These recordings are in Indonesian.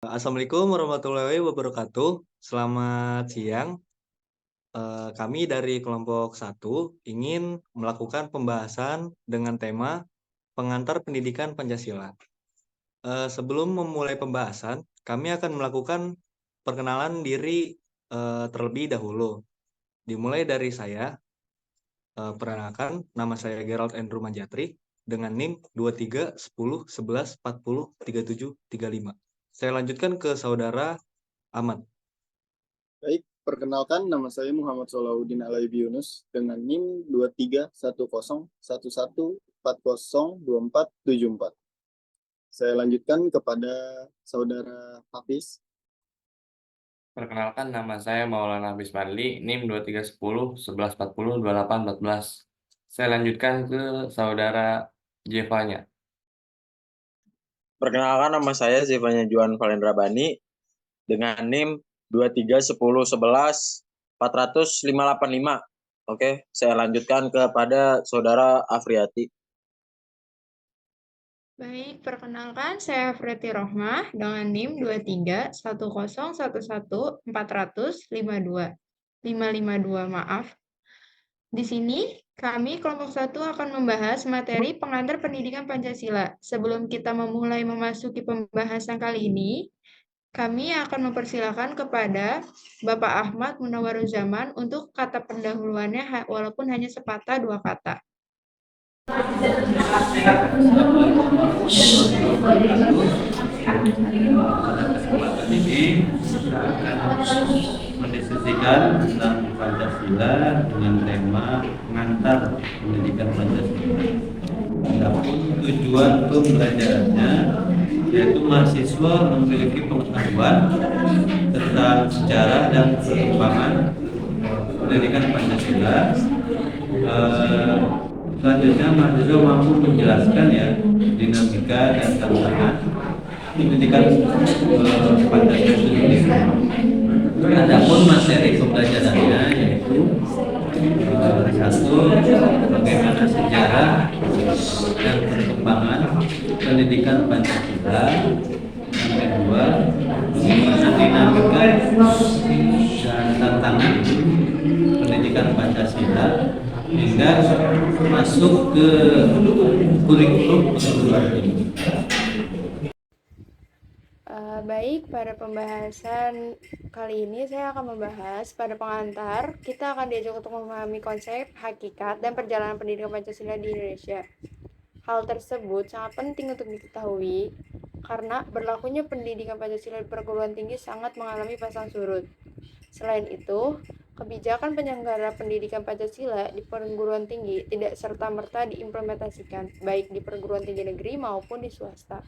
Assalamualaikum warahmatullahi wabarakatuh. Selamat siang. Kami dari kelompok satu ingin melakukan pembahasan dengan tema pengantar pendidikan Pancasila. Sebelum memulai pembahasan, kami akan melakukan perkenalan diri terlebih dahulu. Dimulai dari saya. Perkenalkan, nama saya Gerald Andrew Manjatri dengan NIM 231011403735. Saya lanjutkan ke saudara Ahmad. Baik, perkenalkan nama saya Muhammad Solahuddin Alaibi Yunus dengan NIM 231011402474. Saya lanjutkan kepada saudara Hafiz. Perkenalkan, nama saya Maulana Hafiz Madli, NIM 231011402814. Saya lanjutkan ke saudara Jevanya. Perkenalkan, nama saya Zevanya Juan Valendra Bani dengan NIM 231011400585. Oke, saya lanjutkan kepada saudara Afriati. Baik, perkenalkan saya Afriati Rohmah dengan NIM 23101140452552. Maaf. Di sini, kami kelompok 1 akan membahas materi pengantar pendidikan Pancasila. Sebelum kita memulai memasuki pembahasan kali ini, kami akan mempersilakan kepada Bapak Ahmad Munawwaruzaman untuk kata pendahuluannya walaupun hanya sepatah dua kata. Ini akan mendiskusikan tentang Pancasila dengan tema pengantar pendidikan Pancasila. Adapun tujuan pembelajarannya yaitu mahasiswa memiliki pengetahuan tentang sejarah dan perkembangan pendidikan Pancasila. Selanjutnya mahasiswa mampu menjelaskan dinamika dan tantangan pendidikan Pancasila sendiri. Adapun materi pembelajarannya yaitu satu, bagaimana sejarah dan perkembangan pendidikan Pancasila. Yang kedua, bagaimana dinamika dan tantangan pendidikan Pancasila hingga masuk ke kurikulum perguruan tinggi. Baik, pada pembahasan kali ini saya akan membahas pada pengantar, kita akan diajak untuk memahami konsep, hakikat, dan perjalanan pendidikan Pancasila di Indonesia. Hal tersebut sangat penting untuk diketahui karena berlakunya pendidikan Pancasila di perguruan tinggi sangat mengalami pasang surut. Selain itu, kebijakan penyelenggara pendidikan Pancasila di perguruan tinggi tidak serta-merta diimplementasikan, baik di perguruan tinggi negeri maupun di swasta.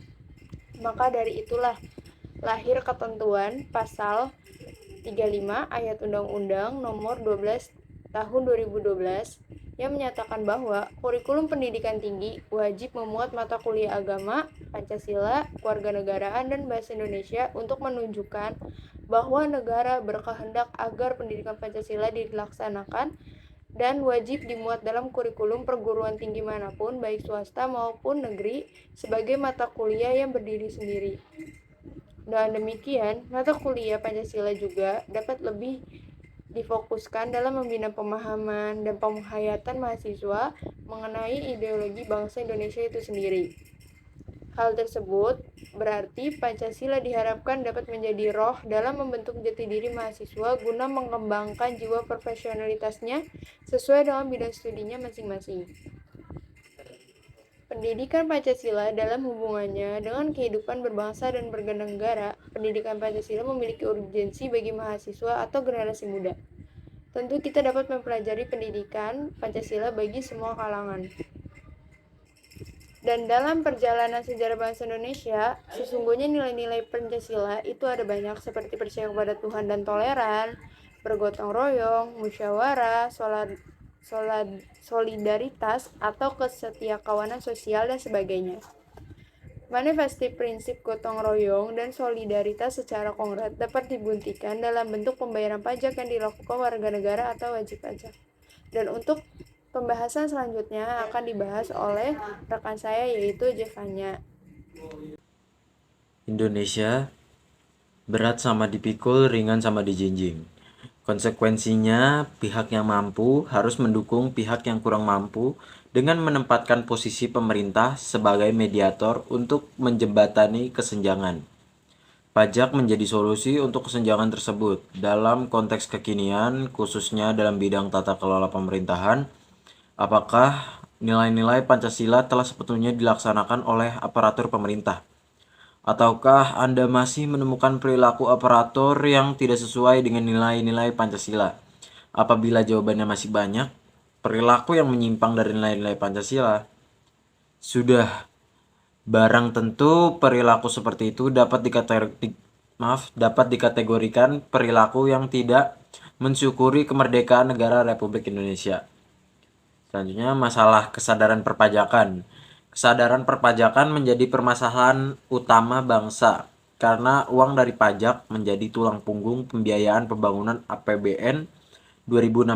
Maka dari itulah lahir ketentuan Pasal 35 Ayat Undang-Undang Nomor 12 Tahun 2012 yang menyatakan bahwa kurikulum pendidikan tinggi wajib memuat mata kuliah agama, Pancasila, kewarganegaraan, dan bahasa Indonesia untuk menunjukkan bahwa negara berkehendak agar pendidikan Pancasila dilaksanakan dan wajib dimuat dalam kurikulum perguruan tinggi manapun, baik swasta maupun negeri, sebagai mata kuliah yang berdiri sendiri. Dengan demikian, mata kuliah Pancasila juga dapat lebih difokuskan dalam membina pemahaman dan penghayatan mahasiswa mengenai ideologi bangsa Indonesia itu sendiri. Hal tersebut berarti Pancasila diharapkan dapat menjadi roh dalam membentuk jati diri mahasiswa guna mengembangkan jiwa profesionalitasnya sesuai dengan bidang studinya masing-masing. Pendidikan Pancasila dalam hubungannya dengan kehidupan berbangsa dan bernegara, pendidikan Pancasila memiliki urgensi bagi mahasiswa atau generasi muda. Tentu kita dapat mempelajari pendidikan Pancasila bagi semua kalangan. Dan dalam perjalanan sejarah bangsa Indonesia, sesungguhnya nilai-nilai Pancasila itu ada banyak seperti percaya kepada Tuhan dan toleran, bergotong royong, musyawarah, solidaritas, atau kesetiakawanan sosial, dan sebagainya. Manifestasi prinsip gotong royong dan solidaritas secara konkret dapat dibuktikan dalam bentuk pembayaran pajak yang dilakukan warga negara atau wajib pajak. Dan untuk pembahasan selanjutnya akan dibahas oleh rekan saya yaitu Jevanya. Indonesia berat sama dipikul, ringan sama dijinjing. Konsekuensinya, pihak yang mampu harus mendukung pihak yang kurang mampu dengan menempatkan posisi pemerintah sebagai mediator untuk menjembatani kesenjangan. Pajak menjadi solusi untuk kesenjangan tersebut. Dalam konteks kekinian, khususnya dalam bidang tata kelola pemerintahan, apakah nilai-nilai Pancasila telah sebetulnya dilaksanakan oleh aparatur pemerintah? Ataukah Anda masih menemukan perilaku aparatur yang tidak sesuai dengan nilai-nilai Pancasila? Apabila jawabannya masih banyak, perilaku yang menyimpang dari nilai-nilai Pancasila, sudah barang tentu perilaku seperti itu dapat dikategorikan perilaku yang tidak mensyukuri kemerdekaan negara Republik Indonesia. Selanjutnya, masalah kesadaran perpajakan. Kesadaran perpajakan menjadi permasalahan utama bangsa karena uang dari pajak menjadi tulang punggung pembiayaan pembangunan APBN 2016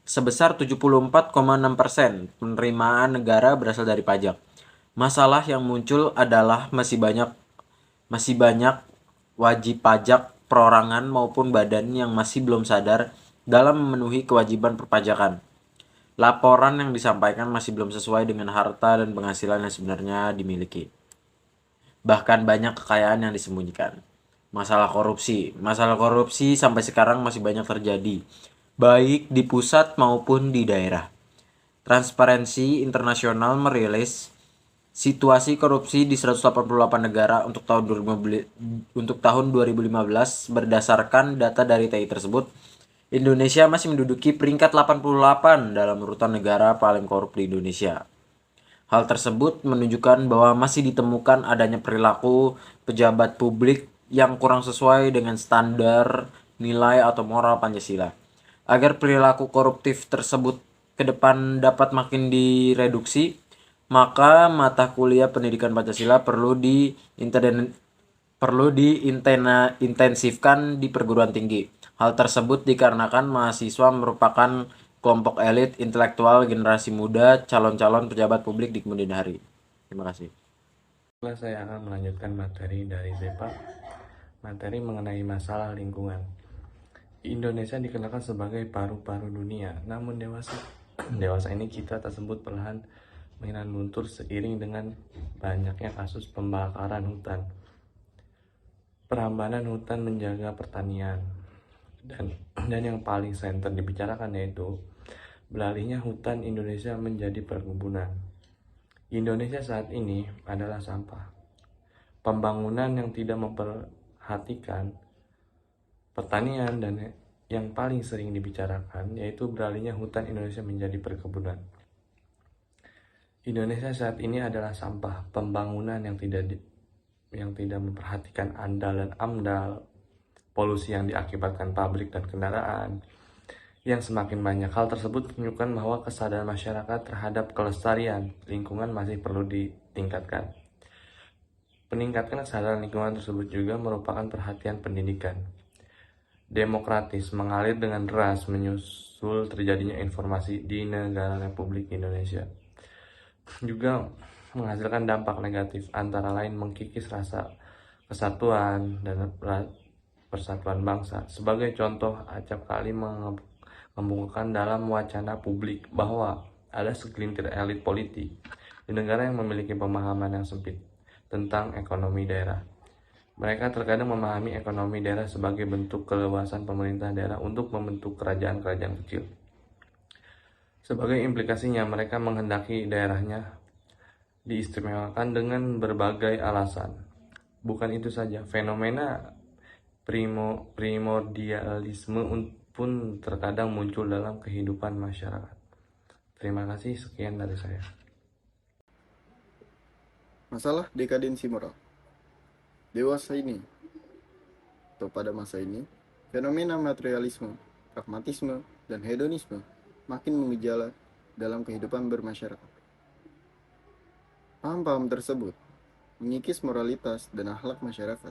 sebesar 74,6%. Penerimaan negara berasal dari pajak. Masalah yang muncul adalah masih banyak wajib pajak perorangan maupun badan yang masih belum sadar dalam memenuhi kewajiban perpajakan. Laporan yang disampaikan masih belum sesuai dengan harta dan penghasilan yang sebenarnya dimiliki. Bahkan banyak kekayaan yang disembunyikan. Masalah korupsi sampai sekarang masih banyak terjadi, baik di pusat maupun di daerah. Transparency International merilis situasi korupsi di 188 negara untuk tahun 2015 berdasarkan data dari TI tersebut. Indonesia masih menduduki peringkat 88 dalam urutan negara paling korup di Indonesia. Hal tersebut menunjukkan bahwa masih ditemukan adanya perilaku pejabat publik yang kurang sesuai dengan standar, nilai atau moral Pancasila. Agar perilaku koruptif tersebut ke depan dapat makin direduksi, maka mata kuliah pendidikan Pancasila perlu diintensifkan di perguruan tinggi. Hal tersebut dikarenakan mahasiswa merupakan kelompok elit intelektual generasi muda calon-calon pejabat publik di kemudian hari. Terima kasih. Setelah saya akan melanjutkan materi dari Zepa, materi mengenai masalah lingkungan. Indonesia dikenalkan sebagai paru-paru dunia, namun dewasa ini kita tersebut perlahan menghina luntur seiring dengan banyaknya kasus pembakaran hutan, perambanan hutan menjaga pertanian, dan yang paling senter dibicarakan yaitu beralihnya hutan Indonesia menjadi perkebunan. Indonesia saat ini adalah sampah. Pembangunan yang tidak memperhatikan pertanian dan yang paling sering dibicarakan yaitu beralihnya hutan Indonesia menjadi perkebunan. Indonesia saat ini adalah sampah. Pembangunan yang tidak memperhatikan andal dan amdal, polusi yang diakibatkan pabrik dan kendaraan yang semakin banyak. Hal tersebut menunjukkan bahwa kesadaran masyarakat terhadap kelestarian lingkungan masih perlu ditingkatkan. Peningkatan kesadaran lingkungan tersebut juga merupakan perhatian pendidikan. Demokratis mengalir dengan deras menyusul terjadinya informasi di negara Republik Indonesia. Juga menghasilkan dampak negatif, antara lain mengkikis rasa kesatuan dan persatuan bangsa. Sebagai contoh, acap kali mengemukakan dalam wacana publik bahwa ada segelintir elit politik di negara yang memiliki pemahaman yang sempit tentang ekonomi daerah. Mereka terkadang memahami ekonomi daerah sebagai bentuk keleluasan pemerintah daerah untuk membentuk kerajaan-kerajaan kecil. Sebagai implikasinya, mereka menghendaki daerahnya diistimewakan dengan berbagai alasan. Bukan itu saja, fenomena primordialisme pun terkadang muncul dalam kehidupan masyarakat. Terima kasih, sekian dari saya. Masalah dekadensi moral. Dewasa ini, atau pada masa ini, fenomena materialisme, pragmatisme, dan hedonisme makin mengejala dalam kehidupan bermasyarakat. Paham-paham tersebut mengikis moralitas dan akhlak masyarakat,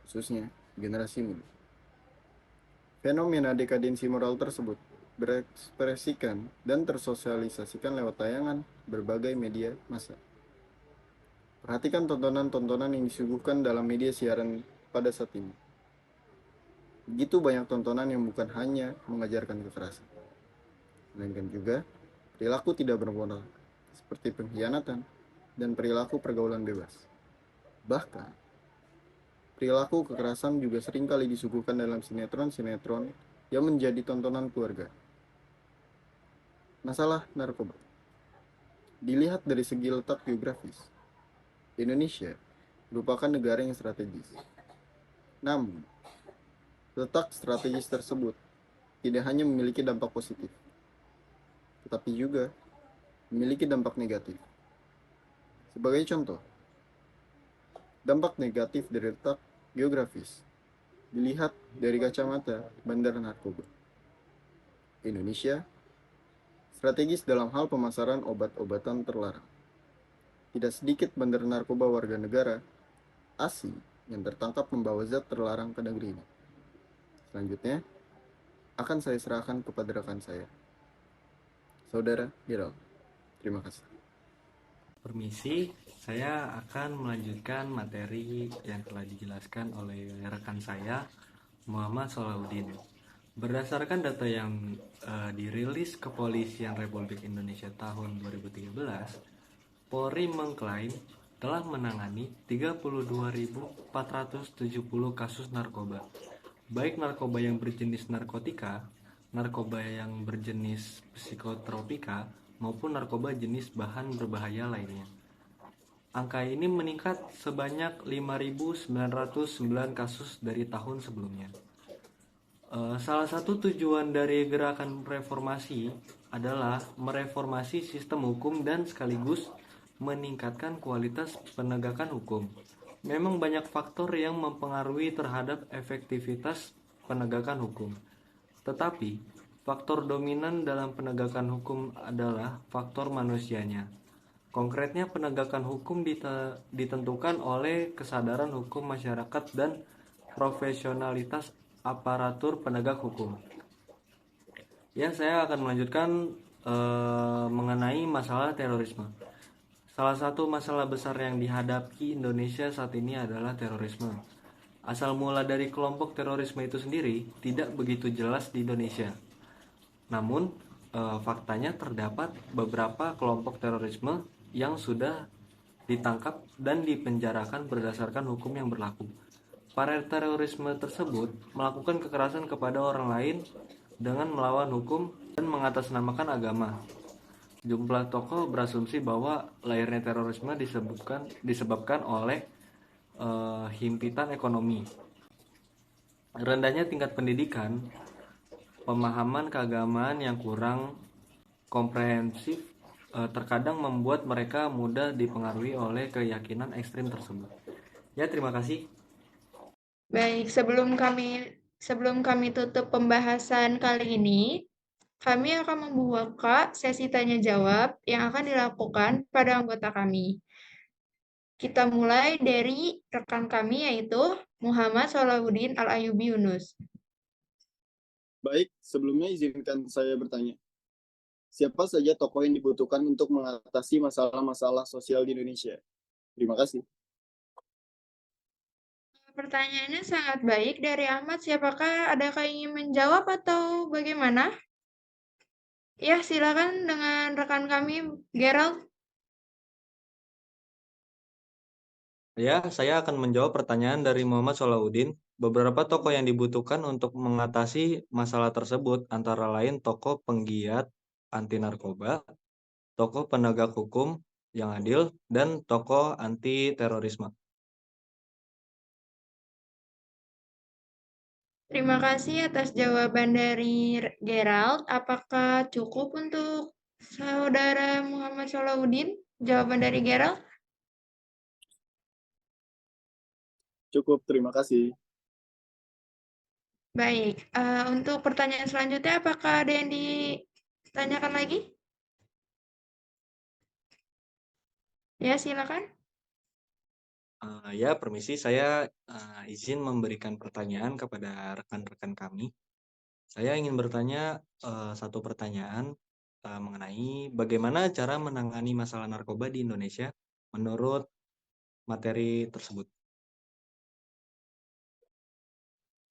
khususnya generasi muda. Fenomena dekadensi moral tersebut berekspresikan dan tersosialisasikan lewat tayangan berbagai media massa. Perhatikan tontonan-tontonan yang disuguhkan dalam media siaran pada saat ini. Begitu banyak tontonan yang bukan hanya mengajarkan kekerasan, melainkan juga perilaku tidak bermoral, seperti pengkhianatan dan perilaku pergaulan bebas. Bahkan, perilaku kekerasan juga seringkali disuguhkan dalam sinetron-sinetron yang menjadi tontonan keluarga. Masalah narkoba dilihat dari segi letak geografis. Indonesia merupakan negara yang strategis. Namun, letak strategis tersebut tidak hanya memiliki dampak positif, tetapi juga memiliki dampak negatif. Sebagai contoh, dampak negatif dari letak geografis dilihat dari kacamata bandar narkoba. Indonesia strategis dalam hal pemasaran obat-obatan terlarang. Tidak sedikit bandar narkoba warga negara asing yang tertangkap membawa zat terlarang ke negeri ini. Selanjutnya, akan saya serahkan kepada rekan saya, Saudara Giral. Terima kasih. Permisi, saya akan melanjutkan materi yang telah dijelaskan oleh rekan saya, Muhammad Solahuddin. Berdasarkan data yang dirilis Kepolisian Republik Indonesia tahun 2013, Polri mengklaim telah menangani 32.470 kasus narkoba, baik narkoba yang berjenis narkotika, narkoba yang berjenis psikotropika, maupun narkoba jenis bahan berbahaya lainnya. Angka ini meningkat sebanyak 5.909 kasus dari tahun sebelumnya. Salah satu tujuan dari gerakan reformasi adalah mereformasi sistem hukum dan sekaligus meningkatkan kualitas penegakan hukum. Memang banyak faktor yang mempengaruhi terhadap efektivitas penegakan hukum. Tetapi, faktor dominan dalam penegakan hukum adalah faktor manusianya. Konkretnya, penegakan hukum ditentukan oleh kesadaran hukum masyarakat dan profesionalitas aparatur penegak hukum. Ya, saya akan melanjutkan mengenai masalah terorisme. Salah satu masalah besar yang dihadapi Indonesia saat ini adalah terorisme. Asal mula dari kelompok terorisme itu sendiri tidak begitu jelas di Indonesia. Namun, faktanya terdapat beberapa kelompok terorisme yang sudah ditangkap dan dipenjarakan berdasarkan hukum yang berlaku. Para terorisme tersebut melakukan kekerasan kepada orang lain dengan melawan hukum dan mengatasnamakan agama. Jumlah tokoh berasumsi bahwa lahirnya terorisme disebabkan oleh himpitan ekonomi, rendahnya tingkat pendidikan, pemahaman keagamaan yang kurang komprehensif terkadang membuat mereka mudah dipengaruhi oleh keyakinan ekstrim tersebut. Ya, terima kasih. Baik, sebelum kami tutup pembahasan kali ini, kami akan membuka sesi tanya jawab yang akan dilakukan pada anggota kami. Kita mulai dari rekan kami yaitu Muhammad Solahuddin Al-Ayubi Yunus. Baik, sebelumnya izinkan saya bertanya. Siapa saja tokoh yang dibutuhkan untuk mengatasi masalah-masalah sosial di Indonesia? Terima kasih. Pertanyaannya sangat baik dari Ahmad. Siapakah adakah ingin menjawab atau bagaimana? Ya, silakan dengan rekan kami, Gerald. Ya, saya akan menjawab pertanyaan dari Muhammad Solahuddin. Beberapa tokoh yang dibutuhkan untuk mengatasi masalah tersebut antara lain tokoh penggiat anti narkoba, tokoh penegak hukum yang adil, dan tokoh anti terorisme. Terima kasih atas jawaban dari Gerald. Apakah cukup untuk Saudara Muhammad Solahuddin? Jawaban dari Gerald? Cukup, terima kasih. Baik, untuk pertanyaan selanjutnya apakah ada yang ditanyakan lagi? Ya, silakan. Ya, permisi, saya izin memberikan pertanyaan kepada rekan-rekan kami. Saya ingin bertanya satu pertanyaan mengenai bagaimana cara menangani masalah narkoba di Indonesia menurut materi tersebut.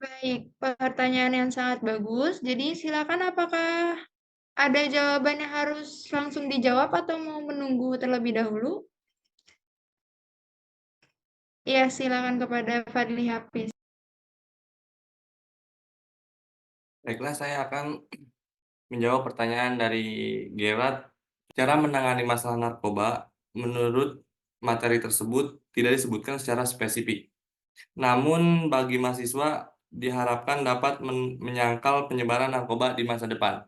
Baik, pertanyaan yang sangat bagus. Jadi silakan, apakah ada jawaban yang harus langsung dijawab atau mau menunggu terlebih dahulu? Ya, silakan kepada Fadli Hafiz. Baiklah, saya akan menjawab pertanyaan dari Gerard. Cara menangani masalah narkoba, menurut materi tersebut tidak disebutkan secara spesifik. Namun, bagi mahasiswa diharapkan dapat menyangkal penyebaran narkoba di masa depan.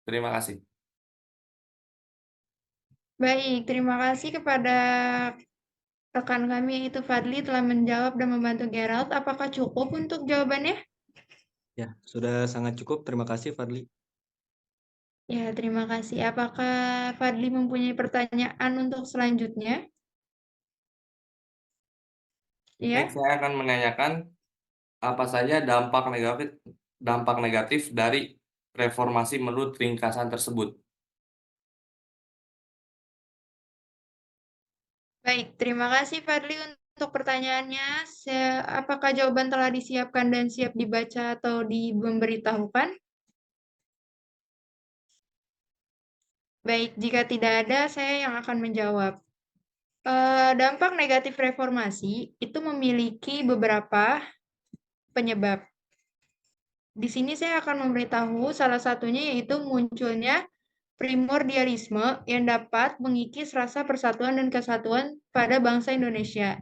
Terima kasih. Baik, terima kasih kepada rekan kami yaitu Fadli telah menjawab dan membantu Gerald. Apakah cukup untuk jawabannya? Ya, sudah sangat cukup. Terima kasih, Fadli. Ya, terima kasih. Apakah Fadli mempunyai pertanyaan untuk selanjutnya? Baik, Ya, saya akan menanyakan apa saja dampak negatif dari reformasi menurut ringkasan tersebut. baik. Terima kasih Fadli untuk pertanyaannya. Apakah jawaban telah disiapkan dan siap dibaca atau diberitahukan? Baik, jika tidak ada, saya yang akan menjawab. Dampak negatif reformasi itu memiliki beberapa penyebab. Di sini saya akan memberitahu salah satunya yaitu munculnya primordialisme yang dapat mengikis rasa persatuan dan kesatuan pada bangsa Indonesia.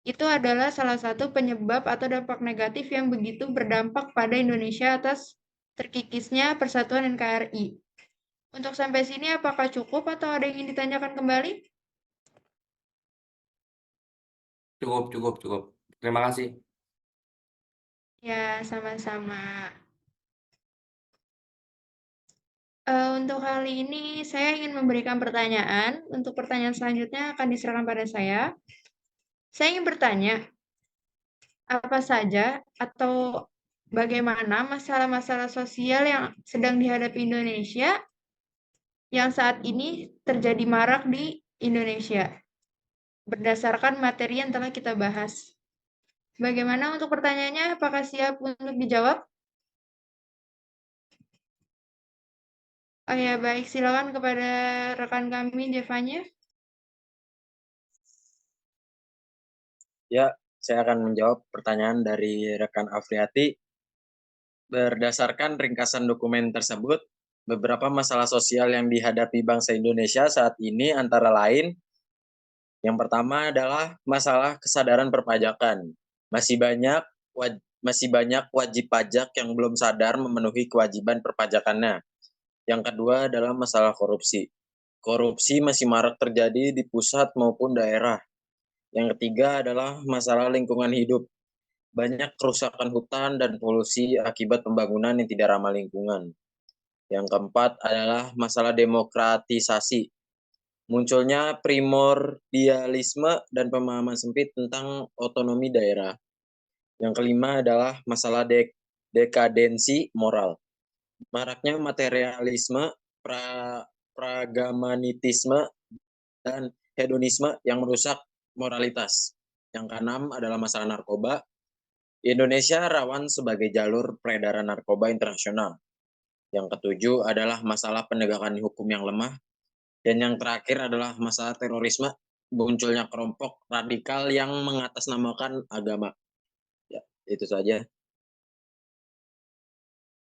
Itu adalah salah satu penyebab atau dampak negatif yang begitu berdampak pada Indonesia atas terkikisnya persatuan NKRI. Untuk sampai sini apakah cukup atau ada yang ingin ditanyakan kembali? Cukup. Terima kasih. Ya, sama-sama. Untuk kali ini saya ingin memberikan pertanyaan. Untuk pertanyaan selanjutnya akan diserahkan pada saya. Saya ingin bertanya, apa saja atau bagaimana masalah-masalah sosial yang sedang dihadapi Indonesia yang saat ini terjadi marak di Indonesia berdasarkan materi yang telah kita bahas. Bagaimana untuk pertanyaannya? Apakah siap untuk dijawab? Oh ya, baik. Silakan kepada rekan kami, Jevanya. Ya, saya akan menjawab pertanyaan dari rekan Afriati. Berdasarkan ringkasan dokumen tersebut, beberapa masalah sosial yang dihadapi bangsa Indonesia saat ini antara lain, yang pertama adalah masalah kesadaran perpajakan. Masih banyak wajib pajak yang belum sadar memenuhi kewajiban perpajakannya. Yang kedua adalah masalah korupsi. Korupsi masih marak terjadi di pusat maupun daerah. Yang ketiga adalah masalah lingkungan hidup. Banyak kerusakan hutan dan polusi akibat pembangunan yang tidak ramah lingkungan. Yang keempat adalah masalah demokratisasi. Munculnya primordialisme dan pemahaman sempit tentang otonomi daerah. Yang kelima adalah masalah dekadensi moral. Maraknya materialisme, pragamanitisme, dan hedonisme yang merusak moralitas. Yang keenam adalah masalah narkoba. Indonesia rawan sebagai jalur peredaran narkoba internasional. Yang ketujuh adalah masalah penegakan hukum yang lemah. Dan yang terakhir adalah masalah terorisme, munculnya kelompok radikal yang mengatasnamakan agama. Ya, itu saja.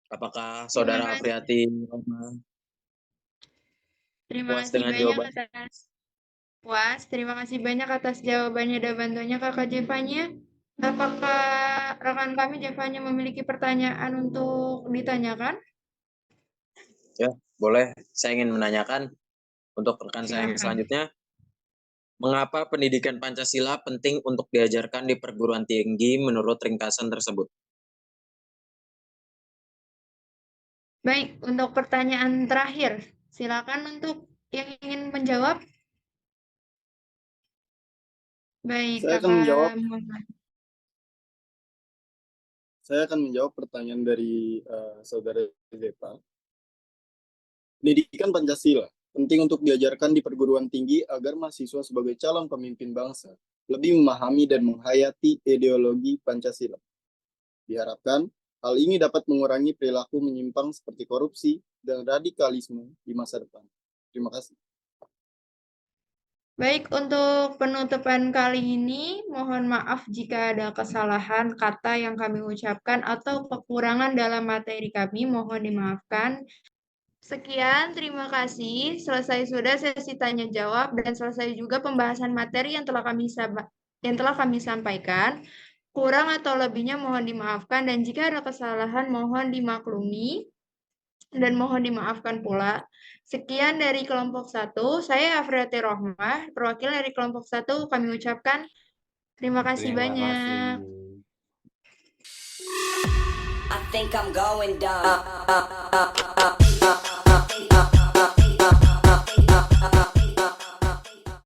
Apakah Terima Saudara kasih. Afriati Terima puas kasih dengan banyak jawaban? atas puas. Terima kasih banyak atas jawabannya dan bantuannya Kakak Jevanya. Apakah rekan kami Jevanya memiliki pertanyaan untuk ditanyakan? Ya, boleh. Saya ingin menanyakan untuk rekan saya yang Silakan. selanjutnya, mengapa pendidikan Pancasila penting untuk diajarkan di perguruan tinggi menurut ringkasan tersebut? Baik, untuk pertanyaan terakhir, silakan untuk yang ingin menjawab. Baik, Saya akan menjawab. Kakak Muhammad. Saya akan menjawab pertanyaan dari saudara Zeta. Pendidikan Pancasila penting untuk diajarkan di perguruan tinggi agar mahasiswa sebagai calon pemimpin bangsa lebih memahami dan menghayati ideologi Pancasila. Diharapkan hal ini dapat mengurangi perilaku menyimpang seperti korupsi dan radikalisme di masa depan. Terima kasih. Baik, untuk penutupan kali ini, mohon maaf jika ada kesalahan kata yang kami ucapkan atau kekurangan dalam materi kami, mohon dimaafkan. Sekian, terima kasih. Selesai sudah sesi tanya jawab dan selesai juga pembahasan materi yang telah kami sampaikan. Kurang atau lebihnya mohon dimaafkan dan jika ada kesalahan mohon dimaklumi dan mohon dimaafkan pula. Sekian dari kelompok 1. Saya Afriati Rohmah, perwakilan dari kelompok 1 kami ucapkan terima kasih Terima banyak. kasih. I think I'm going dumb.